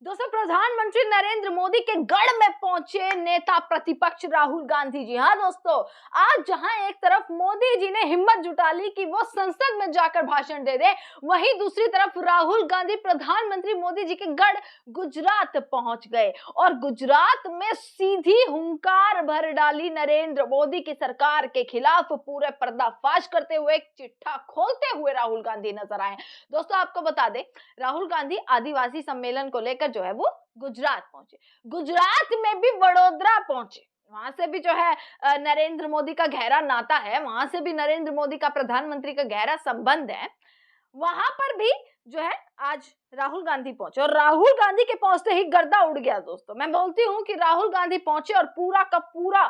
दोस्तों, प्रधानमंत्री नरेंद्र मोदी के गढ़ में पहुंचे नेता प्रतिपक्ष राहुल गांधी जी। हाँ दोस्तों, आज जहां एक तरफ मोदी जी ने हिम्मत जुटा ली कि वो संसद में जाकर भाषण दे दे, वहीं दूसरी तरफ राहुल गांधी प्रधानमंत्री मोदी जी के गढ़ गुजरात पहुंच गए और गुजरात में सीधी हुंकार भर डाली नरेंद्र मोदी की सरकार के खिलाफ। पूरे पर्दाफाश करते हुए, एक चिट्ठा खोलते हुए राहुल गांधी नजर आए। दोस्तों, आपको बता दें, राहुल गांधी आदिवासी सम्मेलन को लेकर जो है वो गुजरात पहुंचे। गुजरात में भी वडोदरा पहुंचे। वहां से भी जो है नरेंद्र मोदी का गहरा नाता है, वहां से भी नरेंद्र मोदी का प्रधानमंत्री का गहरा संबंध है। वहां पर भी जो है आज राहुल गांधी पहुंचे और राहुल गांधी के पहुंचते ही गर्दा उड़ गया। दोस्तों, मैं बोलती हूं कि राहुल गांधी पहुंचे और पूरा का पूरा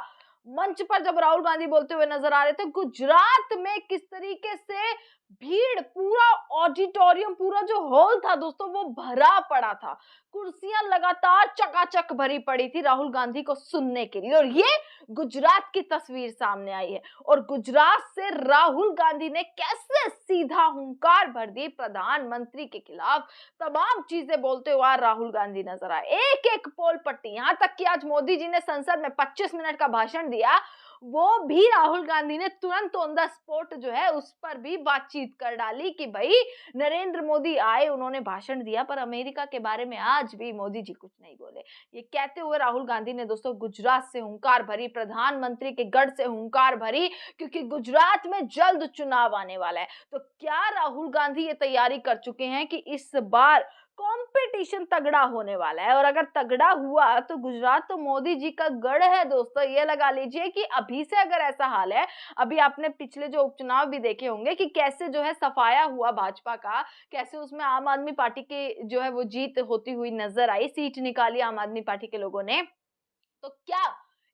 मंच पर जब राहुल गांधी बोलते हुए नजर आ रहे थे, गुजरात में किस तरीके से भीड़, पूरा ऑडिटोरियम, पूरा जो हॉल था दोस्तों, वो भरा पड़ा था। कुर्सियां लगातार चकाचक भरी पड़ी थी राहुल गांधी को सुनने के लिए। और ये गुजरात की तस्वीर सामने आई है और गुजरात से राहुल गांधी ने कैसे सीधा हुंकार भर दी प्रधानमंत्री के खिलाफ। तमाम चीजें बोलते हुए राहुल गांधी नजर आए, एक एक पोल पट्टी। यहां तक कि आज मोदी जी ने संसद में 25 मिनट का भाषण दिया, वो भी राहुल गांधी ने तुरंत ऑन द स्पॉट जो है उस पर भी बातचीत कर डाली कि भाई नरेंद्र मोदी आए, उन्होंने भाषण दिया, पर अमेरिका के बारे में आज भी मोदी जी कुछ नहीं बोले। ये कहते हुए राहुल गांधी ने दोस्तों गुजरात से हुंकार भरी, प्रधानमंत्री के गढ़ से हुंकार भरी, क्योंकि गुजरात में जल्द चुनाव आने वाला है। तो क्या राहुल गांधी ये तैयारी कर चुके हैं कि इस बार कंपटीशन तगड़ा होने वाला है? और अगर तगड़ा हुआ तो गुजरात तो मोदी जी का गढ़ है दोस्तों। ये लगा लीजिए कि अभी से अगर ऐसा हाल है, अभी आपने पिछले जो उपचुनाव भी देखे होंगे कि कैसे जो है सफाया हुआ भाजपा का, कैसे उसमें आम आदमी पार्टी की जो है वो जीत होती हुई नजर आई, सीट निकाली आम आदमी पार्टी के लोगों ने। तो क्या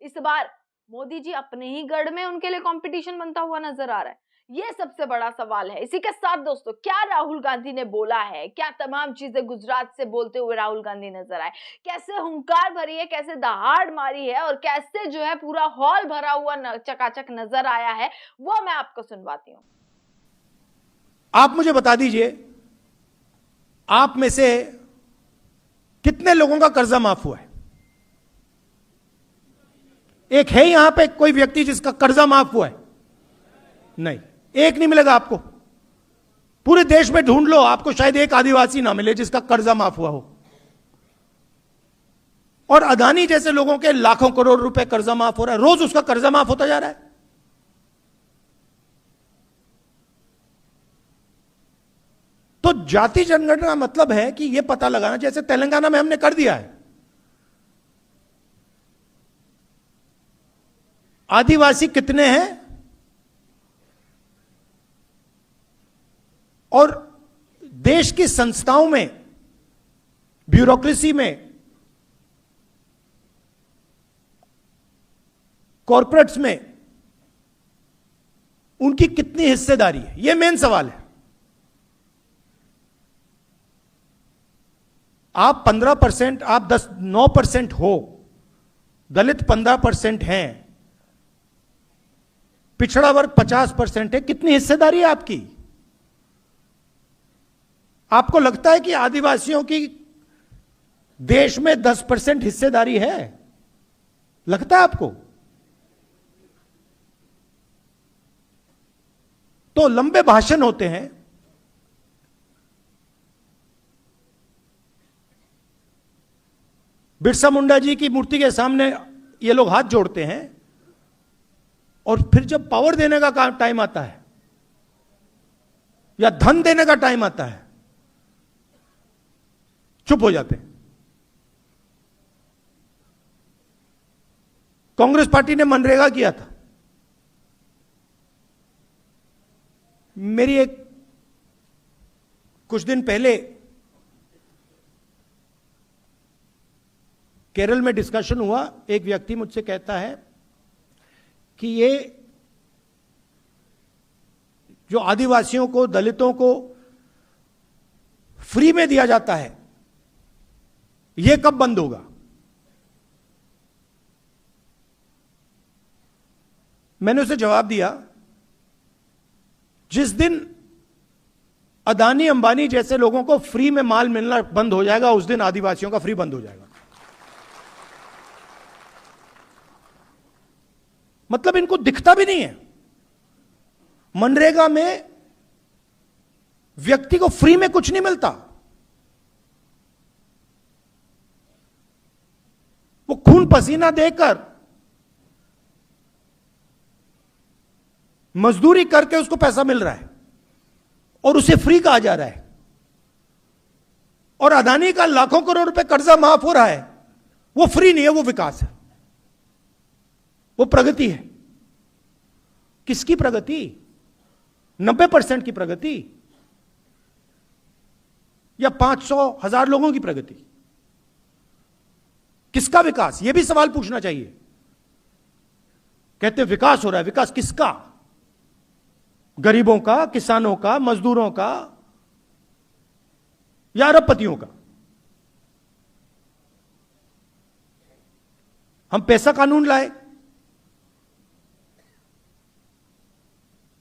इस बार मोदी जी अपने ही गढ़ में उनके लिए कंपटीशन बनता हुआ नजर आ रहा है? ये सबसे बड़ा सवाल है। इसी के साथ दोस्तों, क्या राहुल गांधी ने बोला है, क्या तमाम चीजें गुजरात से बोलते हुए राहुल गांधी नजर आए, कैसे हुंकार भरी है, कैसे दहाड़ मारी है और कैसे जो है पूरा हॉल भरा हुआ चकाचक नजर आया है, वो मैं आपको सुनवाती हूं। आप मुझे बता दीजिए, आप में से कितने लोगों का कर्जा माफ हुआ है? एक है यहां पे कोई व्यक्ति जिसका कर्जा माफ हुआ है? नहीं, एक नहीं मिलेगा आपको। पूरे देश में ढूंढ लो, आपको शायद एक आदिवासी ना मिले जिसका कर्जा माफ हुआ हो। और अदानी जैसे लोगों के लाखों करोड़ रुपए कर्जा माफ हो रहा है, रोज उसका कर्जा माफ होता जा रहा है। तो जाति जनगणना मतलब है कि यह पता लगाना, जैसे तेलंगाना में हमने कर दिया है, आदिवासी कितने हैं और देश की संस्थाओं में, ब्यूरोक्रेसी में, कॉर्पोरेट्स में उनकी कितनी हिस्सेदारी है, यह मेन सवाल है। आप 15%, आप 9% हो, दलित 15% हैं, पिछड़ा वर्ग 50% है, कितनी हिस्सेदारी है आपकी? आपको लगता है कि आदिवासियों की देश में 10% हिस्सेदारी है? लगता है आपको? तो लंबे भाषण होते हैं, बिरसा मुंडा जी की मूर्ति के सामने ये लोग हाथ जोड़ते हैं और फिर जब पावर देने का टाइम आता है या धन देने का टाइम आता है, चुप हो जाते हैं। कांग्रेस पार्टी ने मनरेगा किया था। मेरी एक कुछ दिन पहले केरल में डिस्कशन हुआ, एक व्यक्ति मुझसे कहता है कि ये जो आदिवासियों को, दलितों को फ्री में दिया जाता है, ये कब बंद होगा? मैंने उसे जवाब दिया, जिस दिन अदानी अंबानी जैसे लोगों को फ्री में माल मिलना बंद हो जाएगा, उस दिन आदिवासियों का फ्री बंद हो जाएगा। मतलब इनको दिखता भी नहीं है। मनरेगा में व्यक्ति को फ्री में कुछ नहीं मिलता। वो खून पसीना देकर मजदूरी करके उसको पैसा मिल रहा है और उसे फ्री कहा जा रहा है। और अदानी का लाखों करोड़ रुपए कर्जा माफ हो रहा है, वो फ्री नहीं है, वो विकास है, वो प्रगति है। किसकी प्रगति? 90% की प्रगति या 500,000 लोगों की प्रगति? किसका विकास? यह भी सवाल पूछना चाहिए। कहते हैं विकास हो रहा है, विकास किसका? गरीबों का, किसानों का, मजदूरों का या अरबपतियों का? हम पैसा कानून लाए,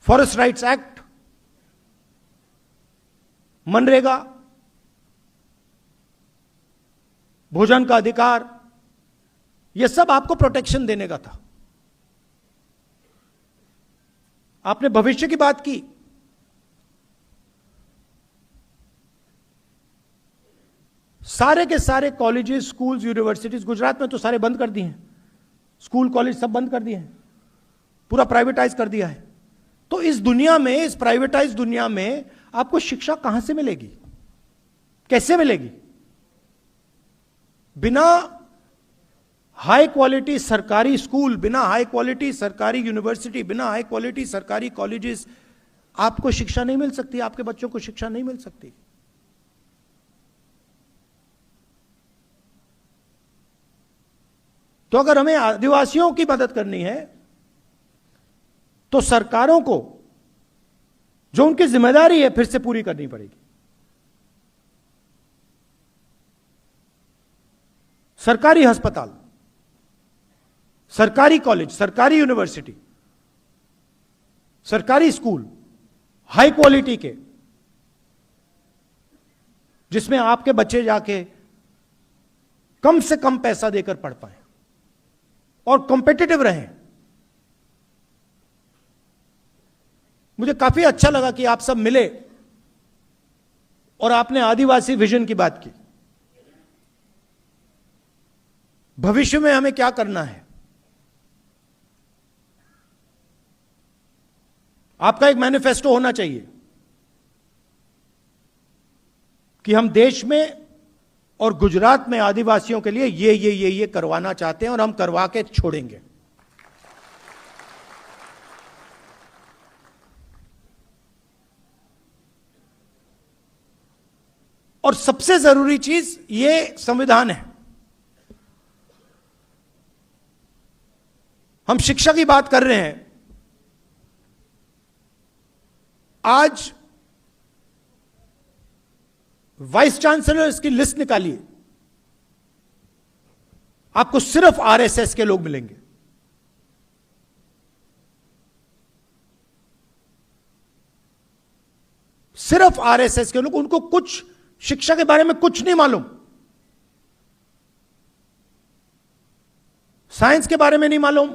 फॉरेस्ट राइट्स एक्ट, मनरेगा, भोजन का अधिकार, यह सब आपको प्रोटेक्शन देने का था। आपने भविष्य की बात की। सारे के सारे कॉलेजेस, स्कूल्स, यूनिवर्सिटीज गुजरात में तो सारे बंद कर दिए हैं। स्कूल कॉलेज सब बंद कर दिए हैं, पूरा प्राइवेटाइज कर दिया है। तो इस दुनिया में, इस प्राइवेटाइज दुनिया में आपको शिक्षा कहां से मिलेगी? कैसे मिलेगी? बिना हाई क्वालिटी सरकारी स्कूल, बिना हाई क्वालिटी सरकारी यूनिवर्सिटी, बिना हाई क्वालिटी सरकारी कॉलेजेस आपको शिक्षा नहीं मिल सकती, आपके बच्चों को शिक्षा नहीं मिल सकती। तो अगर हमें आदिवासियों की मदद करनी है तो सरकारों को जो उनकी जिम्मेदारी है फिर से पूरी करनी पड़ेगी। सरकारी अस्पताल, सरकारी कॉलेज, सरकारी यूनिवर्सिटी, सरकारी स्कूल हाई क्वालिटी के, जिसमें आपके बच्चे जाके कम से कम पैसा देकर पढ़ पाए और कॉम्पिटिटिव रहें। मुझे काफी अच्छा लगा कि आप सब मिले और आपने आदिवासी विजन की बात की। भविष्य में हमें क्या करना है? आपका एक मैनिफेस्टो होना चाहिए कि हम देश में और गुजरात में आदिवासियों के लिए ये करवाना चाहते हैं और हम करवा के छोड़ेंगे। और सबसे जरूरी चीज ये संविधान है। हम शिक्षा की बात कर रहे हैं। आज वाइस चांसलर की लिस्ट निकालिए, आपको सिर्फ आरएसएस के लोग मिलेंगे। सिर्फ आरएसएस के लोग, उनको कुछ शिक्षा के बारे में कुछ नहीं मालूम, साइंस के बारे में नहीं मालूम,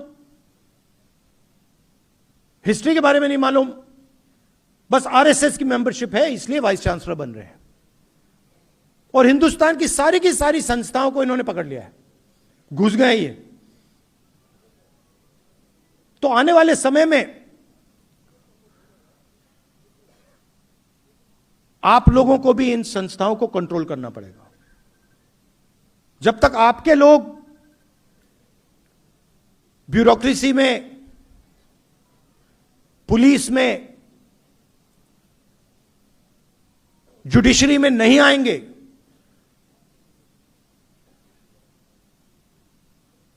हिस्ट्री के बारे में नहीं मालूम, बस आरएसएस की मेंबरशिप है इसलिए वाइस चांसलर बन रहे हैं। और हिंदुस्तान की सारी संस्थाओं को इन्होंने पकड़ लिया है, घुस गए ये। तो आने वाले समय में आप लोगों को भी इन संस्थाओं को कंट्रोल करना पड़ेगा। जब तक आपके लोग ब्यूरोक्रेसी में, पुलिस में, जुडिशरी में नहीं आएंगे,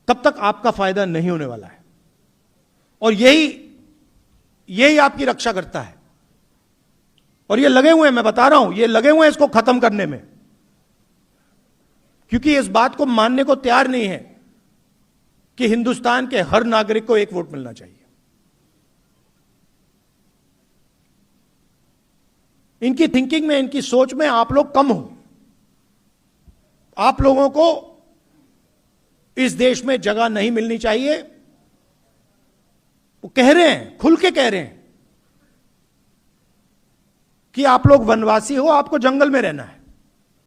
तब तक आपका फायदा नहीं होने वाला है। और यही आपकी रक्षा करता है। और ये लगे हुए हैं, मैं बता रहा हूं, ये लगे हुए हैं इसको खत्म करने में, क्योंकि इस बात को मानने को तैयार नहीं है कि हिंदुस्तान के हर नागरिक को एक वोट मिलना चाहिए। इनकी थिंकिंग में, इनकी सोच में आप लोग कम हो। आप लोगों को इस देश में जगह नहीं मिलनी चाहिए। वो कह रहे हैं, खुल के कह रहे हैं कि आप लोग वनवासी हो, आपको जंगल में रहना है।